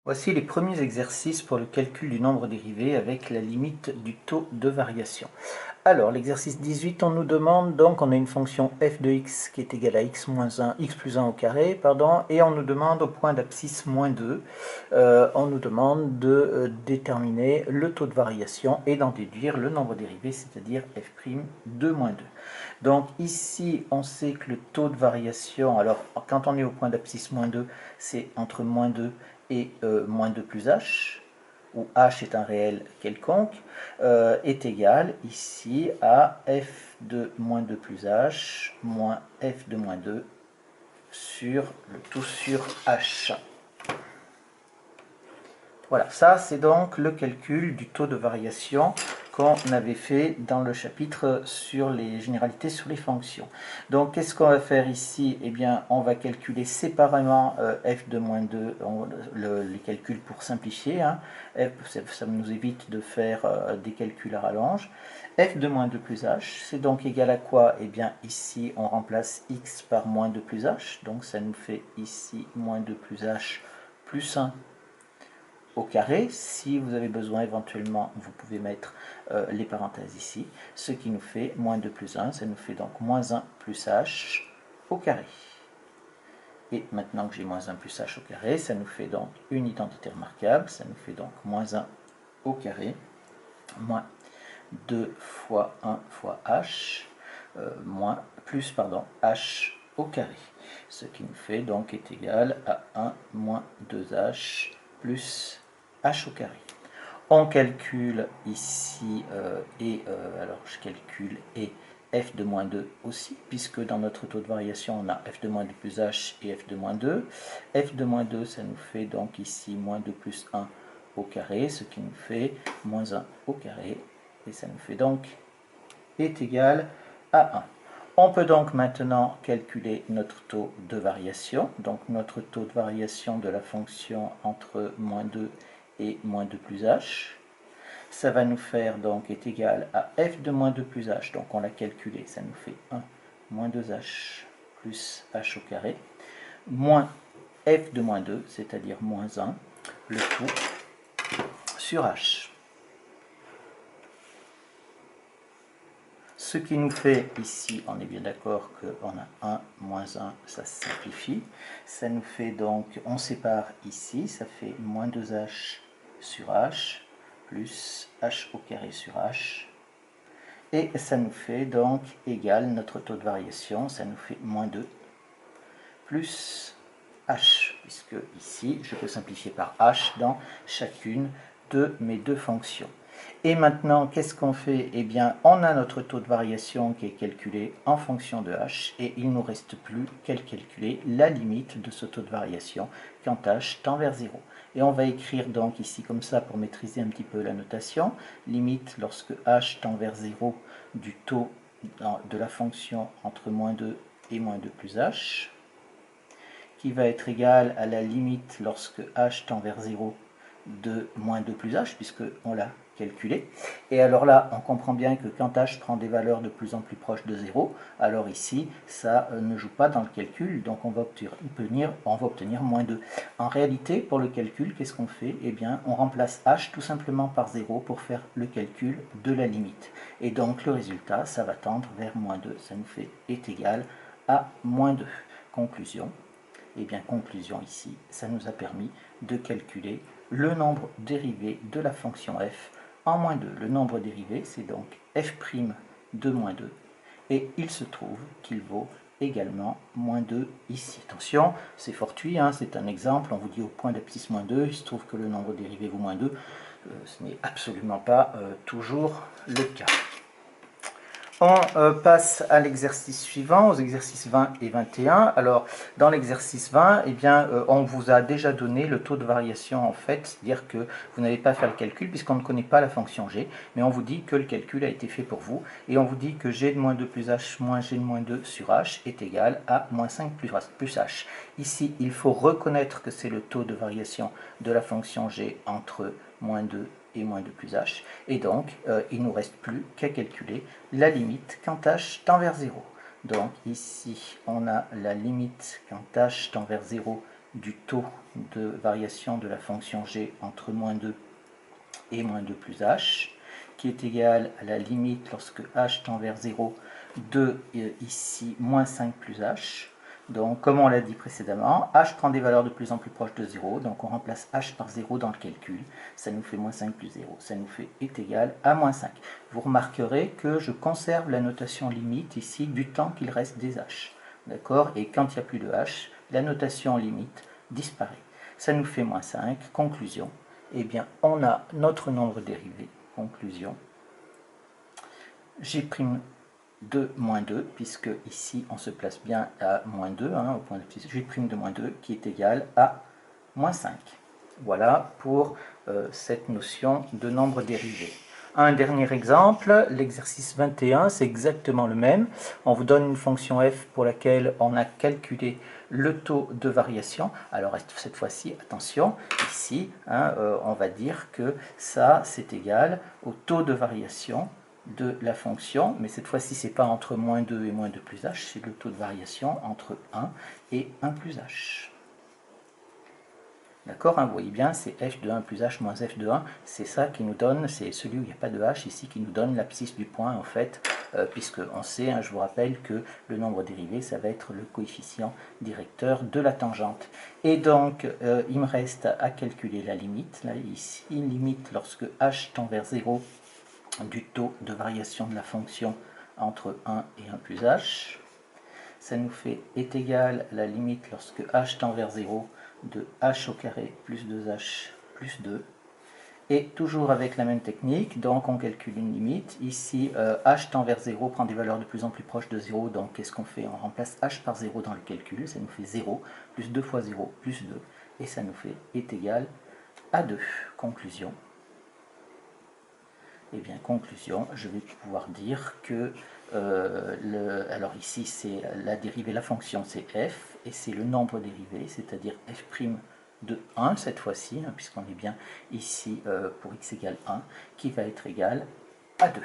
Voici les premiers exercices pour le calcul du nombre dérivé avec la limite du taux de variation. Alors, l'exercice 18, on nous demande, donc on a une fonction f de x qui est égale à x moins 1, x plus 1 au carré, pardon, et on nous demande au point d'abscisse moins 2, on nous demande de déterminer le taux de variation et d'en déduire le nombre dérivé, c'est-à-dire f' de moins 2. Donc ici, on sait que le taux de variation, alors quand on est au point d'abscisse moins 2, c'est entre moins 2 et moins 2 plus h, où h est un réel quelconque, est égal ici à f de moins 2 plus h moins f de moins 2 sur le tout sur h. Voilà, ça c'est donc le calcul du taux de variation qu'on avait fait dans le chapitre sur les généralités sur les fonctions. Donc qu'est-ce qu'on va faire ici? Eh bien, on va calculer séparément f de moins 2, les calculs pour simplifier. Hein. Ça nous évite de faire des calculs à rallonge. F de moins 2 plus h, c'est donc égal à quoi? Eh bien, ici, on remplace x par moins 2 plus h. Donc ça nous fait ici moins 2 plus h plus 1 au carré. Si vous avez besoin, éventuellement, vous pouvez mettre les parenthèses ici, ce qui nous fait moins 2 plus 1, ça nous fait donc moins 1 plus h au carré. Et maintenant que j'ai moins 1 plus h au carré, ça nous fait donc une identité remarquable, ça nous fait donc moins 1 au carré, moins 2 fois 1 fois h, h au carré. Ce qui nous fait donc est égal à 1 moins 2h plus h au carré. On calcule ici, alors je calcule et f de moins 2 aussi, puisque dans notre taux de variation, on a f de moins 2 plus h et f de moins 2. F de moins 2, ça nous fait donc ici moins 2 plus 1 au carré, ce qui nous fait moins 1 au carré, et ça nous fait donc est égal à 1. On peut donc maintenant calculer notre taux de variation, donc notre taux de variation de la fonction entre moins 2 et moins 2 plus h. Ça va nous faire donc est égal à f de moins 2 plus h, donc on l'a calculé, ça nous fait 1 moins 2h plus h au carré, moins f de moins 2, c'est-à-dire moins 1, le tout sur h. Ce qui nous fait ici, on est bien d'accord qu'on a 1 moins 1, ça se simplifie. Ça nous fait donc, on sépare ici, ça fait moins 2h sur h, plus h au carré sur h. Et ça nous fait donc égal notre taux de variation, ça nous fait moins 2 plus h, puisque ici, je peux simplifier par h dans chacune de mes deux fonctions. Et maintenant, qu'est-ce qu'on fait? Eh bien, on a notre taux de variation qui est calculé en fonction de h, et il ne nous reste plus qu'à calculer la limite de ce taux de variation quand h tend vers 0. Et on va écrire donc ici comme ça pour maîtriser un petit peu la notation. Limite lorsque h tend vers 0 du taux de la fonction entre moins 2 et moins 2 plus h, qui va être égal à la limite lorsque h tend vers 0 de moins 2 plus h, puisqu'on l'a calculé. Et alors là, on comprend bien que quand h prend des valeurs de plus en plus proches de 0, alors ici, ça ne joue pas dans le calcul, donc on va obtenir moins 2. En réalité, pour le calcul, qu'est-ce qu'on fait? Eh bien, on remplace h tout simplement par 0 pour faire le calcul de la limite. Et donc, le résultat, ça va tendre vers moins 2. Ça nous fait est égal à moins 2. Conclusion. Eh bien, conclusion ici, ça nous a permis de calculer le nombre dérivé de la fonction f en moins 2. Le nombre dérivé, c'est donc f' de moins 2. Et il se trouve qu'il vaut également moins 2 ici. Attention, c'est fortuit, hein, c'est un exemple. On vous dit au point d'abscisse moins 2, il se trouve que le nombre dérivé vaut moins 2. Ce n'est absolument pas toujours le cas. On passe à l'exercice suivant, aux exercices 20 et 21. Alors, dans l'exercice 20, eh bien, on vous a déjà donné le taux de variation, en fait, c'est-à-dire que vous n'allez pas faire le calcul puisqu'on ne connaît pas la fonction g, mais on vous dit que le calcul a été fait pour vous, et on vous dit que g de moins 2 plus h moins g de moins 2 sur h est égal à moins 5 plus h. Ici, il faut reconnaître que c'est le taux de variation de la fonction g entre moins 2 et moins 2 plus h, et donc il ne nous reste plus qu'à calculer la limite quand h tend vers 0. Donc ici on a la limite quand h tend vers 0 du taux de variation de la fonction g entre moins 2 et moins 2 plus h, qui est égal à la limite lorsque h tend vers 0 de ici moins 5 plus h. Donc, comme on l'a dit précédemment, h prend des valeurs de plus en plus proches de 0, donc on remplace h par 0 dans le calcul, ça nous fait moins 5 plus 0, ça nous fait est égal à moins 5. Vous remarquerez que je conserve la notation limite ici du temps qu'il reste des h. D'accord? Et quand il n'y a plus de h, la notation limite disparaît. Ça nous fait moins 5. Conclusion. Eh bien, on a notre nombre dérivé. Conclusion. G' de moins 2, puisque ici on se place bien à moins 2, au point de G' de moins 2, qui est égal à moins 5. Voilà pour cette notion de nombre dérivé. Un dernier exemple, l'exercice 21, c'est exactement le même. On vous donne une fonction f pour laquelle on a calculé le taux de variation. Alors cette fois-ci, attention, ici, on va dire que ça, c'est égal au taux de variation de la fonction, mais cette fois-ci, ce n'est pas entre moins 2 et moins 2 plus h, c'est le taux de variation entre 1 et 1 plus h. D'accord, vous voyez bien, c'est f de 1 plus h moins f de 1, c'est ça qui nous donne, c'est celui où il n'y a pas de h ici qui nous donne l'abscisse du point en fait, puisqu'on sait, je vous rappelle que le nombre dérivé, ça va être le coefficient directeur de la tangente. Et donc, il me reste à calculer la limite, là ici, limite lorsque h tend vers 0 du taux de variation de la fonction entre 1 et 1 plus h. Ça nous fait est égal à la limite lorsque h tend vers 0 de h au carré plus 2h plus 2. Et toujours avec la même technique, donc on calcule une limite. Ici, h tend vers 0, prend des valeurs de plus en plus proches de 0. Donc qu'est-ce qu'on fait? On remplace h par 0 dans le calcul. Ça nous fait 0, plus 2 fois 0, plus 2. Et ça nous fait est égal à 2. Conclusion. Eh bien, conclusion, je vais pouvoir dire que, alors ici, c'est la dérivée, la fonction, c'est f, et c'est le nombre dérivé, c'est-à-dire f' de 1 cette fois-ci, puisqu'on est bien ici pour x égale 1, qui va être égal à 2.